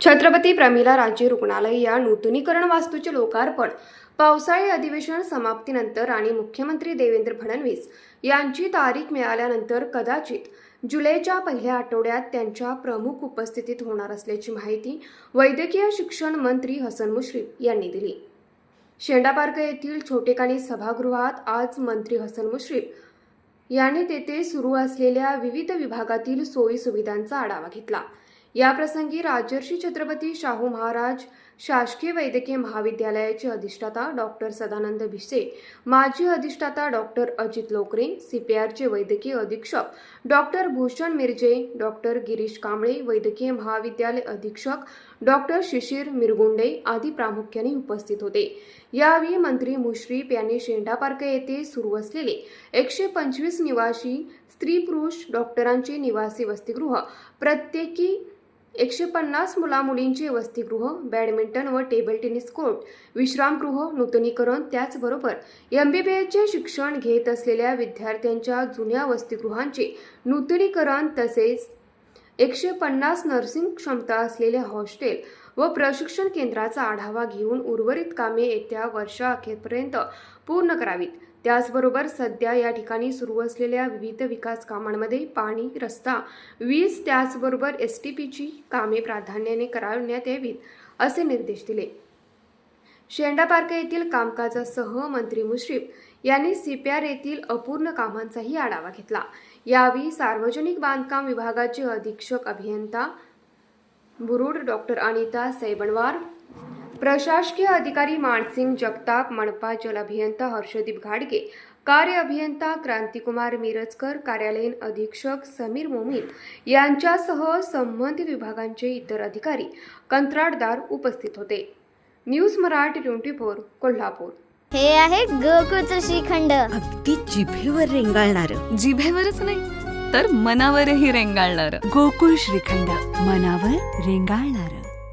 छत्रपती प्रमिला राज्य रुग्णालय या नूतनीकरण वास्तूचे लोकार्पण पावसाळी अधिवेशन समाप्तीनंतर आणि मुख्यमंत्री देवेंद्र फडणवीस यांची तारीख मिळाल्यानंतर कदाचित जुलैच्या पहिल्या आठवड्यात त्यांच्या प्रमुख उपस्थितीत होणार असल्याची माहिती वैद्यकीय शिक्षण मंत्री हसन मुश्रीफ यांनी दिली। शेंडा पार्क येथील छोटेखानी सभागृहात आज मंत्री हसन मुश्रीफ यांनी तेथे सुरू असलेल्या विविध विभागातील सोयी सुविधांचा आढावा घेतला। याप्रसंगी राजर्षी छत्रपती शाहू महाराज शासकीय वैद्यकीय महाविद्यालयाचे अधिष्ठाता डॉक्टर सदानंद भिसे, माजी अधिष्ठाता डॉक्टर अजित लोकरे, सीपीआरचे वैद्यकीय अधीक्षक डॉक्टर भूषण मिरजे, डॉक्टर गिरीश कांबळे, वैद्यकीय महाविद्यालय अधीक्षक डॉक्टर शिशिर मिरगुंडे आदी प्रामुख्याने उपस्थित होते। यावेळी मंत्री मुश्रीफ यांनी शेंडा पार्क येथे सुरू असलेले 125 निवासी स्त्री पुरुष डॉक्टरांचे निवासी वसतिगृह, प्रत्येकी 150 मुला-मुलींचे वसतिगृह, बॅडमिंटन व टेबल टेनिस कोर्ट, विश्रामगृह नूतनीकरण, त्याचबरोबर MBBSचे शिक्षण घेत असलेल्या विद्यार्थ्यांच्या जुन्या वसतिगृहांचे नूतनीकरण तसेच 150 नर्सिंग क्षमता असलेले हॉस्टेल व प्रशिक्षण केंद्राचा आढावा घेऊन उर्वरित कामे येत्या वर्षाअखेरपर्यंत पूर्ण करावीत। त्याचबरोबर सध्या या ठिकाणी सुरू असलेल्या विविध विकास कामांमध्ये पाणी, रस्ता, वीज त्याचबरोबर STPची कामे प्राधान्याने करण्यात यावीत असे निर्देश दिले। शेंडा पार्क येथील कामकाजासह मंत्री मुश्रीफ यांनी CPR येथील अपूर्ण कामांचाही आढावा घेतला। यावेळी सार्वजनिक बांधकाम विभागाचे अधीक्षक अभियंता बुरुड डॉक्टर अनिता सैबणवार, प्रशासकीय अधिकारी मानसिंग जगताप, मनपा जल अभियंता हर्षदीप घाडगे, कार्य अभियंता क्रांतिकुमार मिरजकर, कार्यालयीन अधीक्षक समीर मोमीन यांच्यासह संबंधित विभागांचे इतर अधिकारी, कंत्राटदार उपस्थित होते। न्यूज मराठी 24 कोल्हापूर। हे आहे गोकुळचं श्रीखंड, अगदी जिभेवर रेंगाळणारं, जिभेवरच नाही तर मनावरही रेंगाळणार गोकुळ श्रीखंड, मनावर रेंगाळणारं।